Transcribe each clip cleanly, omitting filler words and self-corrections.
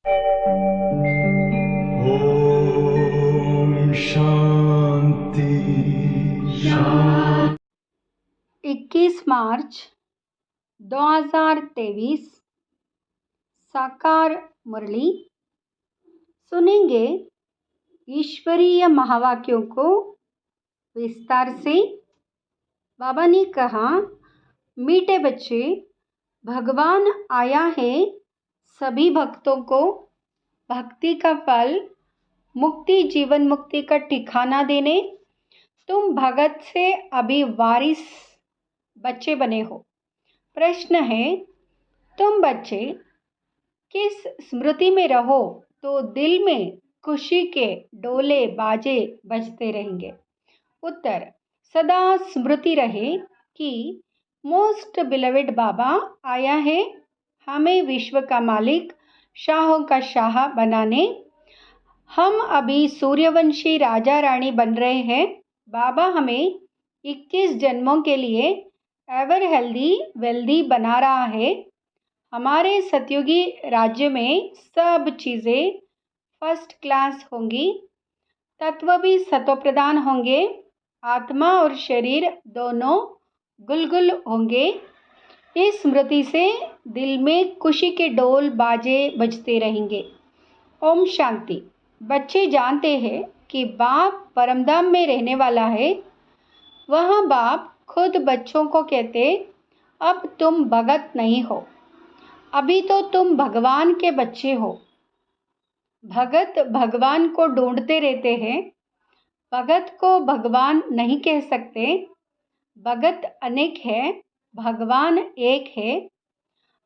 ओम शांति शांति। 21 मार्च 2023 साकार मुरली सुनेंगे। ईश्वरीय महावाक्यों को विस्तार से। बाबा ने कहा, मीठे बच्चे, भगवान आया है सभी भक्तों को भक्ति का फल, मुक्ति, जीवन मुक्ति का ठिकाना देने। तुम भगत से अभी वारिस बच्चे बने हो। प्रश्न है, तुम बच्चे किस स्मृति में रहो तो दिल में खुशी के डोले बाजे बजते रहेंगे? उत्तर, सदा स्मृति रहे कि मोस्ट बिलवेड बाबा आया है हमें विश्व का मालिक, शाहों का शाह बनाने। हम अभी सूर्यवंशी राजा रानी बन रहे हैं। बाबा हमें 21 जन्मों के लिए एवर हेल्दी वेल्दी बना रहा है। हमारे सतयुगी राज्य में सब चीज़ें फर्स्ट क्लास होंगी। तत्व भी सतोप्रधान होंगे। आत्मा और शरीर दोनों गुलगुल होंगे। इस स्मृति से दिल में खुशी के डोल बाजे बजते रहेंगे। ओम शांति। बच्चे जानते हैं कि बाप परमधाम में रहने वाला है। वह बाप खुद बच्चों को कहते, अब तुम भगत नहीं हो, अभी तो तुम भगवान के बच्चे हो। भगत भगवान को ढूंढते रहते हैं। भगत को भगवान नहीं कह सकते। भगत अनेक है, भगवान एक है।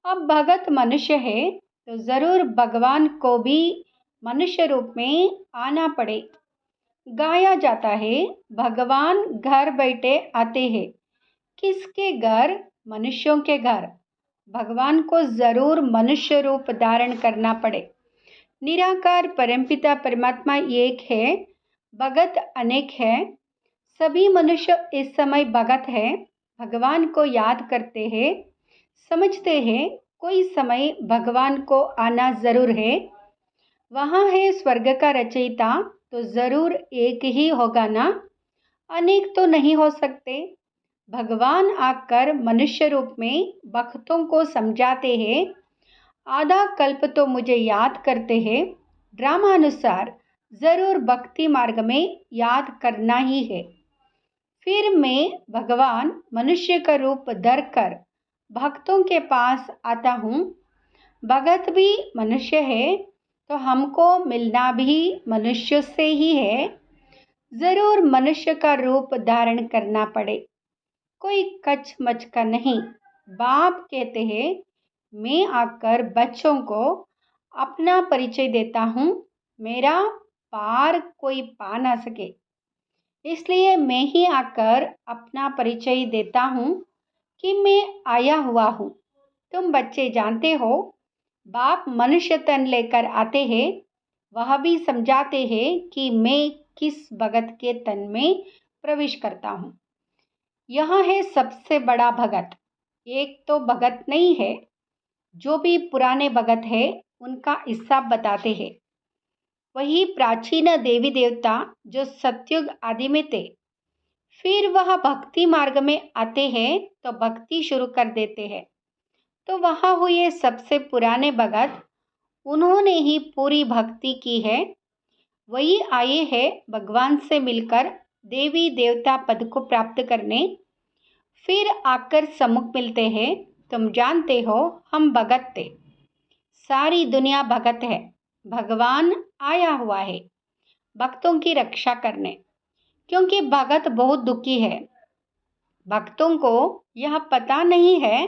अब भगत मनुष्य है तो ज़रूर भगवान को भी मनुष्य रूप में आना पड़े। गाया जाता है, भगवान घर बैठे आते हैं। किसके घर? मनुष्यों के घर। भगवान को ज़रूर मनुष्य रूप धारण करना पड़े। निराकार परमपिता परमात्मा एक है, भगत अनेक है। सभी मनुष्य इस समय भगत है, भगवान को याद करते हैं, समझते हैं कोई समय भगवान को आना ज़रूर है। वहाँ है स्वर्ग का रचयिता तो ज़रूर एक ही होगा ना, अनेक तो नहीं हो सकते। भगवान आकर मनुष्य रूप में भक्तों को समझाते हैं। आधा कल्प तो मुझे याद करते हैं। ड्रामानुसार ज़रूर भक्ति मार्ग में याद करना ही है। फिर मैं भगवान मनुष्य का रूप धर कर भक्तों के पास आता हूँ। भगत भी मनुष्य है तो हमको मिलना भी मनुष्य से ही है। ज़रूर मनुष्य का रूप धारण करना पड़े, कोई कच मच का नहीं। बाप कहते हैं, मैं आकर बच्चों को अपना परिचय देता हूँ, मेरा पार कोई पा ना सके, इसलिए मैं ही आकर अपना परिचय देता हूँ कि मैं आया हुआ हूँ। तुम बच्चे जानते हो, बाप मनुष्य तन लेकर आते हैं। वह भी समझाते हैं कि मैं किस भगत के तन में प्रवेश करता हूँ। यह है सबसे बड़ा भगत। एक तो भगत नहीं है, जो भी पुराने भगत है उनका हिसाब बताते हैं। वही प्राचीन देवी देवता जो सतयुग आदि में थे। फिर वह भक्ति मार्ग में आते हैं तो भक्ति शुरू कर देते हैं। तो वहाँ हुए सबसे पुराने भगत, उन्होंने ही पूरी भक्ति की है। वही आए हैं भगवान से मिलकर देवी देवता पद को प्राप्त करने। फिर आकर सम्मुख मिलते हैं। तुम जानते हो, हम भगत थे, सारी दुनिया भगत है। भगवान आया हुआ है भक्तों की रक्षा करने, क्योंकि भगत बहुत दुखी है। भक्तों को यह पता नहीं है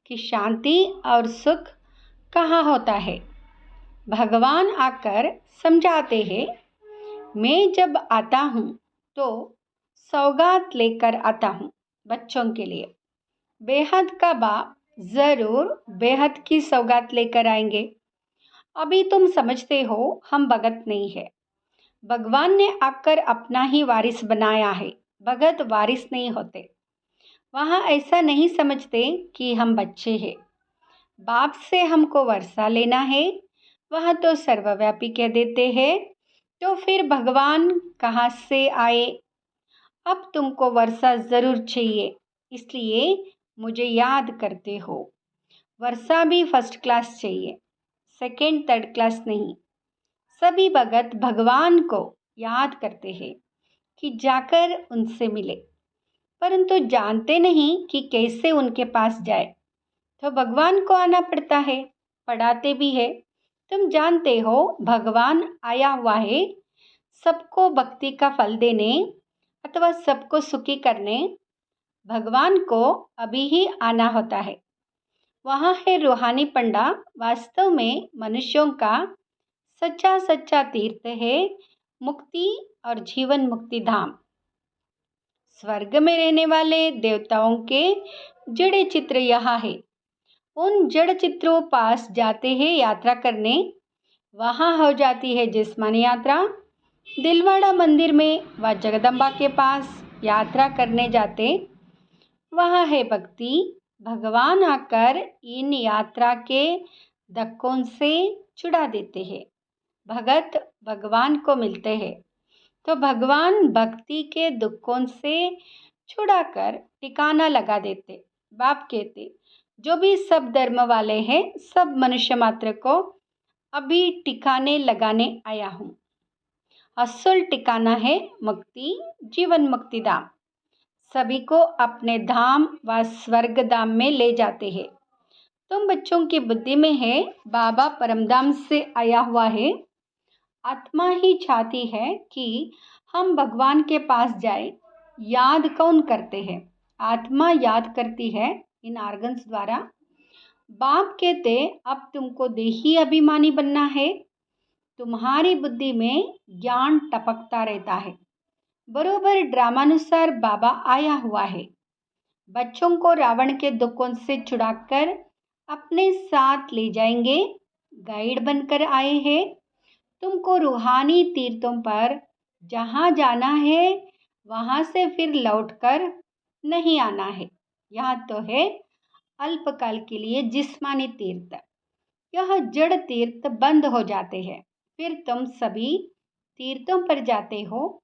कि शांति और सुख कहाँ होता है। भगवान आकर समझाते हैं, मैं जब आता हूँ तो सौगात लेकर आता हूँ बच्चों के लिए। बेहद का बाप ज़रूर बेहद की सौगात लेकर आएंगे। अभी तुम समझते हो हम भगत नहीं है। भगवान ने आकर अपना ही वारिस बनाया है। भगत वारिस नहीं होते। वहाँ ऐसा नहीं समझते कि हम बच्चे हैं। बाप से हमको वर्षा लेना है। वह तो सर्वव्यापी कह देते हैं, तो फिर भगवान कहाँ से आए? अब तुमको वर्षा ज़रूर चाहिए, इसलिए मुझे याद करते हो। वर्षा भी फर्स्ट क्लास चाहिए, सेकंड थर्ड क्लास नहीं। सभी भगत भगवान को याद करते हैं कि जाकर उनसे मिले, परंतु जानते नहीं कि कैसे उनके पास जाए। तो भगवान को आना पड़ता है, पढ़ाते भी है। तुम जानते हो भगवान आया हुआ है सबको भक्ति का फल देने अथवा सबको सुखी करने। भगवान को अभी ही आना होता है। वहाँ है रूहानी पंडा, वास्तव में मनुष्यों का सच्चा सच्चा तीर्थ है, मुक्ति और जीवन मुक्ति धाम। स्वर्ग में रहने वाले देवताओं के जड़े चित्र यहाँ है। उन जड़ चित्रों पास जाते हैं यात्रा करने, वहाँ हो जाती है जिस्मानी यात्रा। दिलवाड़ा मंदिर में व जगदम्बा के पास यात्रा करने जाते, वहाँ है भक्ति। भगवान आकर इन यात्रा के धक्कों से छुड़ा देते हैं। भगत भगवान को मिलते हैं, तो भगवान भक्ति के दुखों से छुड़ाकर ठिकाना लगा देते। बाप कहते, जो भी सब धर्म वाले हैं, सब मनुष्य मात्र को अभी ठिकाने लगाने आया हूँ। असल ठिकाना है मुक्ति, जीवन मुक्ति धाम। सभी को अपने धाम व स्वर्ग धाम में ले जाते हैं। तुम बच्चों की बुद्धि में है बाबा परमधाम से आया हुआ है। आत्मा ही चाहती है कि हम भगवान के पास जाए। याद कौन करते हैं? आत्मा याद करती है इन आर्गन्स द्वारा। बाप कहते, अब तुमको देही अभिमानी बनना है। तुम्हारी बुद्धि में ज्ञान टपकता रहता है। बरोबर ड्रामानुसार बाबा आया हुआ है। बच्चों को रावण के दुखों से छुड़ाकर अपने साथ ले जाएंगे। गाइड बनकर आए हैं। तुमको रूहानी तीर्थों पर जहाँ जाना है, वहाँ से फिर लौटकर नहीं आना है। यह तो है अल्पकाल के लिए जिस्मानी तीर्थ। यह जड़ तीर्थ बंद हो जाते हैं, फिर तुम सभी तीर्थों पर जाते हो।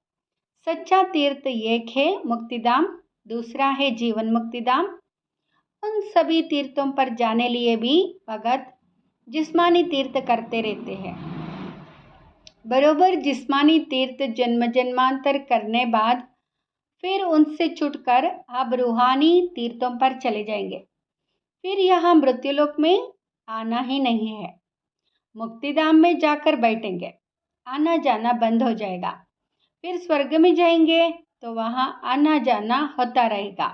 सच्चा तीर्थ एक है मुक्तिधाम, दूसरा है जीवन मुक्तिधाम। उन सभी तीर्थों पर जाने लिए भी भगत जिस्मानी तीर्थ करते रहते हैं। बरोबर जिस्मानी तीर्थ जन्म जन्मांतर करने बाद फिर उनसे छुटकर अब रूहानी तीर्थों पर चले जाएंगे। फिर यहाँ मृत्युलोक में आना ही नहीं है। मुक्तिधाम में जाकर बैठेंगे, आना जाना बंद हो जाएगा। फिर स्वर्ग में जाएंगे तो वहाँ आना जाना होता रहेगा।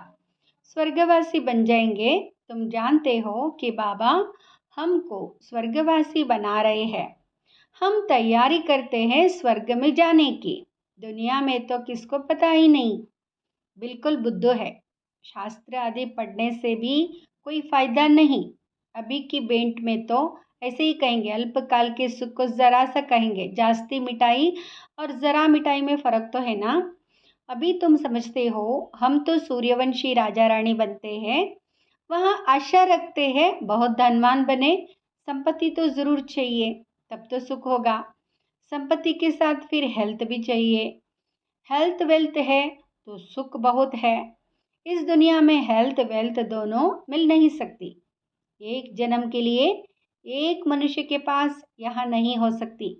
स्वर्गवासी बन जाएंगे। तुम जानते हो कि बाबा हमको स्वर्गवासी बना रहे हैं। हम तैयारी करते हैं स्वर्ग में जाने की। दुनिया में तो किसको पता ही नहीं, बिल्कुल बुद्धू है। शास्त्र आदि पढ़ने से भी कोई फायदा नहीं। अभी की बेंट में तो ऐसे ही कहेंगे, अल्पकाल के सुख को ज़रा सा कहेंगे। जास्ती मिठाई और ज़रा मिठाई में फ़र्क तो है ना। अभी तुम समझते हो हम तो सूर्यवंशी राजा रानी बनते हैं, वहाँ आशा रखते हैं बहुत धनवान बने। संपत्ति तो ज़रूर चाहिए, तब तो सुख होगा। संपत्ति के साथ फिर हेल्थ भी चाहिए। हेल्थ वेल्थ है तो सुख बहुत है। इस दुनिया में हेल्थ वेल्थ दोनों मिल नहीं सकती। एक जन्म के लिए एक मनुष्य के पास यहाँ नहीं हो सकती।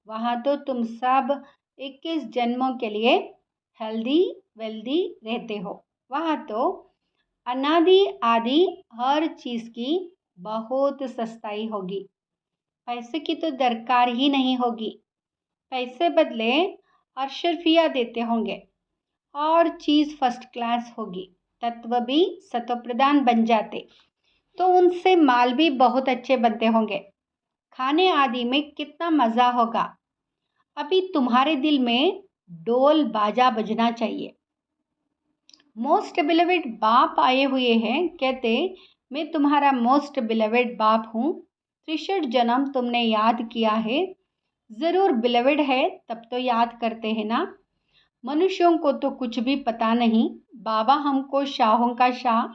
वहाँ तो तुम सब 21 जन्मों के लिए हेल्दी वेल्दी रहते हो। वहाँ तो अनादि आदि हर चीज़ की बहुत सस्ताई होगी। पैसे की तो दरकार ही नहीं होगी। पैसे बदले अशर्फिया देते होंगे और चीज़ फर्स्ट क्लास होगी। तत्व भी सतोप्रधान बन जाते तो उनसे माल भी बहुत अच्छे बनते होंगे। खाने आदि में कितना मज़ा होगा। अभी तुम्हारे दिल में डोल बाजा बजना चाहिए। मोस्ट बिलवेड बाप आए हुए हैं, कहते मैं तुम्हारा मोस्ट बिलवेड बाप हूँ। 63 जन्म तुमने याद किया है। ज़रूर बिलवेड है तब तो याद करते हैं ना। मनुष्यों को तो कुछ भी पता नहीं। बाबा हमको शाहों का शाह,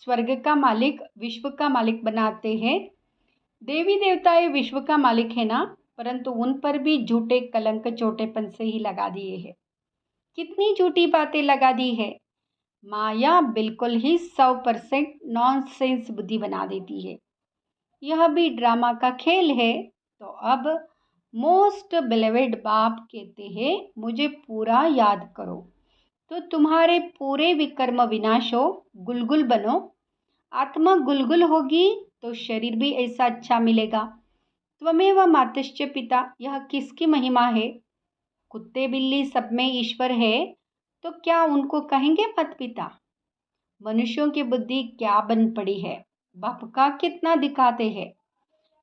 स्वर्ग का मालिक, विश्व का मालिक बनाते हैं। देवी देवता ये विश्व का मालिक है ना, परंतु उन पर भी झूठे कलंक छोटेपन से ही लगा दिए हैं। कितनी झूठी बातें लगा दी है। माया बिल्कुल ही 100% नॉनसेंस बुद्धि बना देती है। यह भी ड्रामा का खेल है। तो अब मोस्ट बिलीवेड बाप कहते हैं, मुझे पूरा याद करो तो तुम्हारे पूरे विकर्म विनाश हो, गुलगुल बनो। आत्मा गुलगुल होगी तो शरीर भी ऐसा अच्छा मिलेगा। त्वमेव मातश्च पिता, यह किसकी महिमा है? कुत्ते बिल्ली सब में ईश्वर है, तो क्या उनको कहेंगे मत पिता? मनुष्यों की बुद्धि क्या बन पड़ी है, बाप का कितना दिखाते हैं।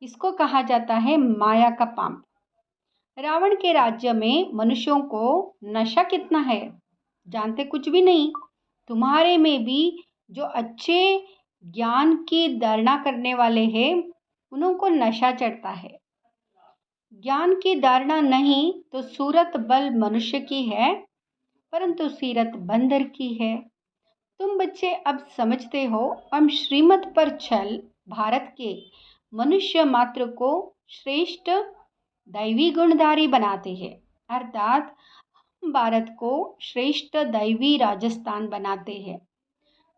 इसको कहा जाता है माया का पाप। रावण के राज्य में मनुष्यों को नशा कितना है, जानते कुछ भी नहीं। तुम्हारे में भी जो अच्छे ज्ञान की धारणा करने वाले हैं, उनको नशा चढ़ता है। ज्ञान की धारणा नहीं तो सूरत बल मनुष्य की है, परंतु सीरत बंदर की है। तुम बच्चे अब समझते हो। हम श्रीमत पर चल भारत के मनुष्य मात्र को श्रेष्ठ दैवी गुणधारी बनाते हैं, अर्थात हम भारत को श्रेष्ठ दैवी राजस्थान बनाते हैं।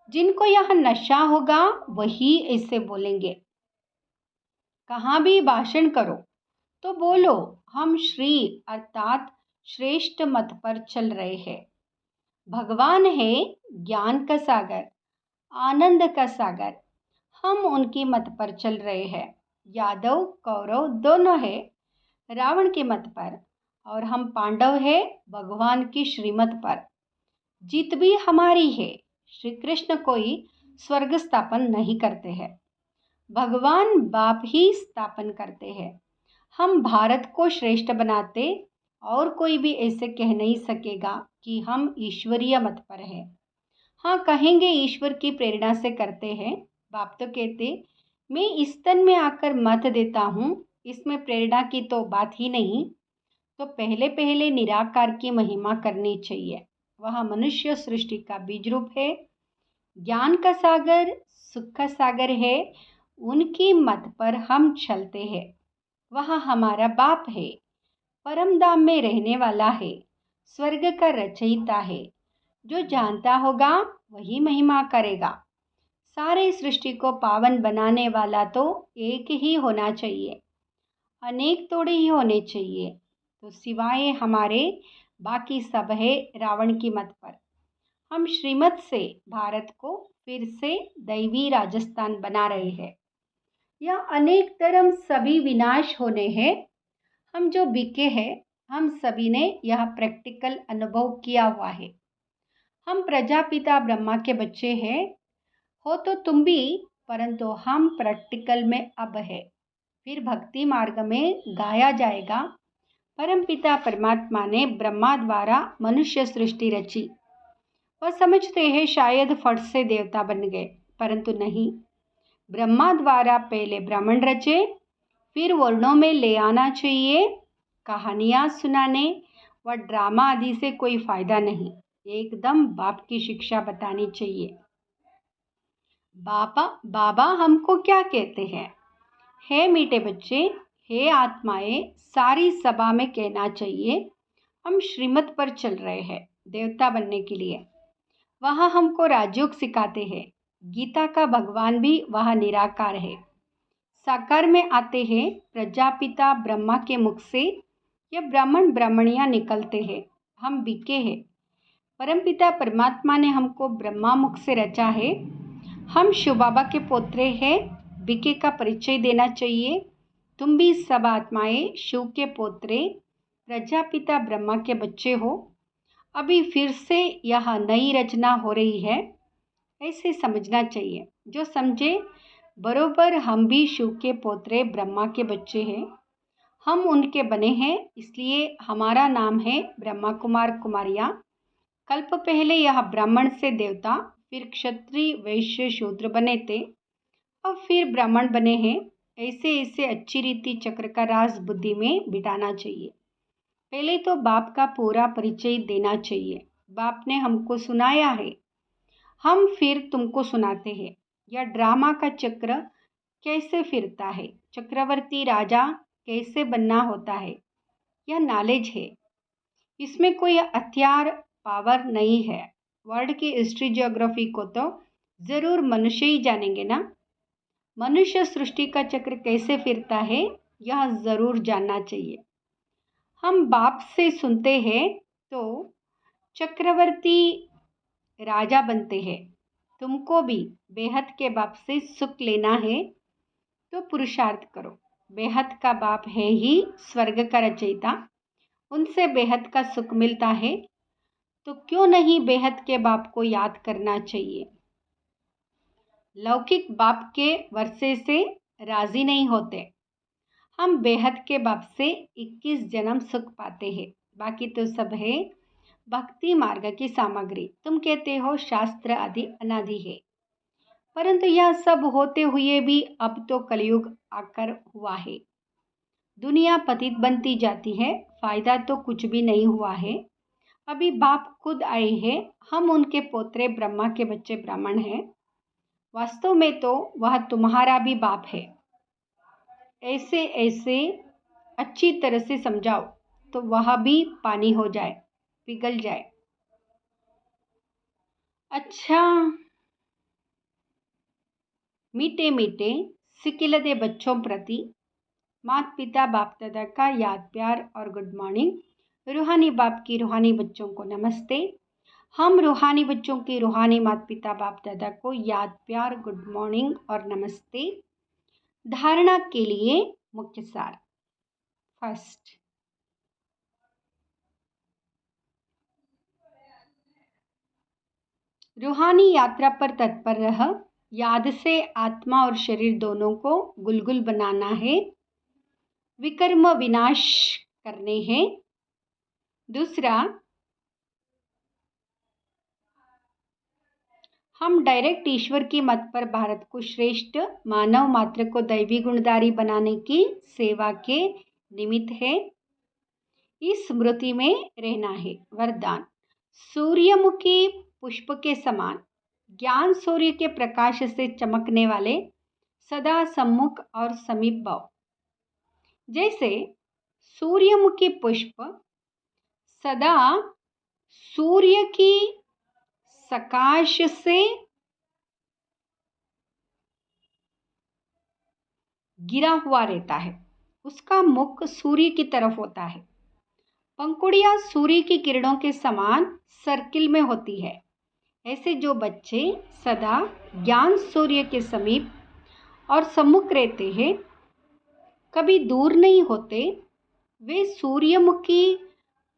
जिनको यह नशा होगा वही ऐसे बोलेंगे। कहाँ भी भाषण करो तो बोलो हम श्री अर्थात श्रेष्ठ मत पर चल रहे हैं। भगवान है ज्ञान का सागर, आनंद का सागर। हम उनकी मत पर चल रहे हैं। यादव कौरव दोनों है रावण के मत पर, और हम पांडव है भगवान की श्रीमत पर। जीत भी हमारी है। श्री कृष्ण कोई स्वर्ग स्थापन नहीं करते हैं, भगवान बाप ही स्थापन करते हैं। हम भारत को श्रेष्ठ बनाते, और कोई भी ऐसे कह नहीं सकेगा कि हम ईश्वरीय मत पर है। हाँ कहेंगे ईश्वर की प्रेरणा से करते हैं। बाप तो कहते मैं इस तन में आकर मत देता हूँ, इसमें प्रेरणा की तो बात ही नहीं। तो पहले पहले निराकार की महिमा करनी चाहिए। वह मनुष्य सृष्टि का बीज रूप है, ज्ञान का सागर, सुख का सागर है। उनकी मत पर हम चलते हैं। वह हमारा बाप है, परम धाम में रहने वाला है, स्वर्ग का रचयिता है। जो जानता होगा वही महिमा करेगा। सारे सृष्टि को पावन बनाने वाला तो एक ही होना चाहिए, अनेक थोड़े ही होने चाहिए। तो सिवाय हमारे बाकी सब है रावण की मत पर। हम श्रीमत से भारत को फिर से दैवी राजस्थान बना रहे हैं। यह अनेक धर्म सभी विनाश होने हैं। हम जो बिके हैं, हम सभी ने यह प्रैक्टिकल अनुभव किया हुआ है। हम प्रजापिता ब्रह्मा के बच्चे हैं, हो तो तुम भी, परंतु हम प्रैक्टिकल में अब है। फिर भक्ति मार्ग में गाया जाएगा, परमपिता परमात्मा ने ब्रह्मा द्वारा मनुष्य सृष्टि रची। वह समझते हैं शायद फट से देवता बन गए, परंतु नहीं। ब्रह्मा द्वारा पहले ब्राह्मण रचे, फिर वर्णों में ले आना चाहिए। कहानियाँ सुनाने व ड्रामा आदि से कोई फायदा नहीं, एकदम बाप की शिक्षा बतानी चाहिए। बाबा हमको क्या कहते हैं? हे मीठे बच्चे, हे आत्माएं, सारी सभा में कहना चाहिए हम श्रीमत पर चल रहे हैं देवता बनने के लिए। वहाँ हमको राजयोग सिखाते हैं। गीता का भगवान भी वह निराकार है। साकार में आते हैं प्रजापिता ब्रह्मा के मुख से। ये ब्राह्मण ब्राह्मणियाँ निकलते हैं। हम बिके हैं। परमपिता परमात्मा ने हमको ब्रह्मा मुख से रचा है। हम शिव बाबा के पोत्रे हैं। बिके का परिचय देना चाहिए। तुम भी सब आत्माएं शिव के पोत्रे प्रजापिता ब्रह्मा के बच्चे हो। अभी फिर से यह नई रचना हो रही है, ऐसे समझना चाहिए। जो समझे बरोबर हम भी शिव के पोत्रे ब्रह्मा के बच्चे हैं। हम उनके बने हैं, इसलिए हमारा नाम है ब्रह्मा कुमार कुमारियाँ। कल्प पहले यह ब्राह्मण से देवता, फिर क्षत्रिय वैश्य शूद्र बने थे, अब फिर ब्राह्मण बने हैं। ऐसे ऐसे अच्छी रीति चक्र का राज बुद्धि में बिठाना चाहिए। पहले तो बाप का पूरा परिचय देना चाहिए। बाप ने हमको सुनाया है, हम फिर तुमको सुनाते हैं। यह ड्रामा का चक्र कैसे फिरता है, चक्रवर्ती राजा कैसे बनना होता है, यह नॉलेज है। इसमें कोई हथियार पावर नहीं है। वर्ल्ड की हिस्ट्री ज्योग्राफी को तो ज़रूर मनुष्य ही जानेंगे ना। मनुष्य सृष्टि का चक्र कैसे फिरता है, यह ज़रूर जानना चाहिए। हम बाप से सुनते हैं तो चक्रवर्ती राजा बनते हैं। तुमको भी बेहद के बाप से सुख लेना है तो पुरुषार्थ करो। बेहद का बाप है ही स्वर्ग का रचयिता, उनसे बेहद का सुख मिलता है, तो क्यों नहीं बेहद के बाप को याद करना चाहिए। लौकिक बाप के वर्षे से राजी नहीं होते। हम बेहद के बाप से 21 जन्म सुख पाते हैं, बाकी तो सब है भक्ति मार्ग की सामग्री। तुम कहते हो शास्त्र आदि अनादि है, परंतु यह सब होते हुए भी अब तो कलयुग आकर हुआ है। दुनिया पतित बनती जाती है, फायदा तो कुछ भी नहीं हुआ है। अभी बाप खुद आए हैं, हम उनके पोतरे ब्रह्मा के बच्चे ब्राह्मण हैं। वास्तव में तो वह तुम्हारा भी बाप है। ऐसे ऐसे अच्छी तरह से समझाओ तो वह भी पानी हो जाए, पिघल जाए। अच्छा, मीठे मीठे सिकिलदे बच्चों प्रति माता पिता बाप दादा का याद प्यार और गुड मॉर्निंग। रूहानी बाप की रूहानी बच्चों को नमस्ते। हम रूहानी बच्चों की रूहानी माता पिता बाप दादा को याद प्यार गुड मॉर्निंग और नमस्ते। धारणा के लिए मुख्य सार। फर्स्ट, रूहानी यात्रा पर तत्पर रह। याद से आत्मा और शरीर दोनों को गुलगुल बनाना है, विकर्म विनाश करने हैं। दूसरा, हम डायरेक्ट ईश्वर की मत पर भारत को श्रेष्ठ मानव मात्र को दैवी गुणधारी बनाने की सेवा के निमित्त है। इस स्मृति में रहना है। वरदान, सूर्यमुखी पुष्प के समान ज्ञान सूर्य के प्रकाश से चमकने वाले, सदा सम्मुख और समीप भाव। जैसे सूर्यमुखी पुष्प सदा सूर्य की प्रकाश से गिरा हुआ रहता है, उसका मुख सूर्य की तरफ होता है। पंखुड़ियां सूर्य की किरणों के समान सर्किल में होती है। ऐसे जो बच्चे सदा ज्ञान सूर्य के समीप और सम्मुख रहते हैं, कभी दूर नहीं होते, वे सूर्यमुखी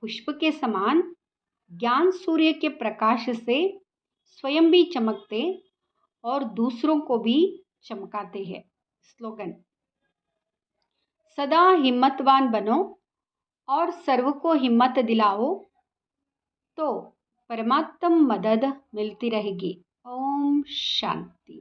पुष्प के समान ज्ञान सूर्य के प्रकाश से स्वयं भी चमकते और दूसरों को भी चमकाते हैं। स्लोगन, सदा हिम्मतवान बनो और सर्व को हिम्मत दिलाओ तो परमात्म मदद मिलती रहेगी। ओम शांति।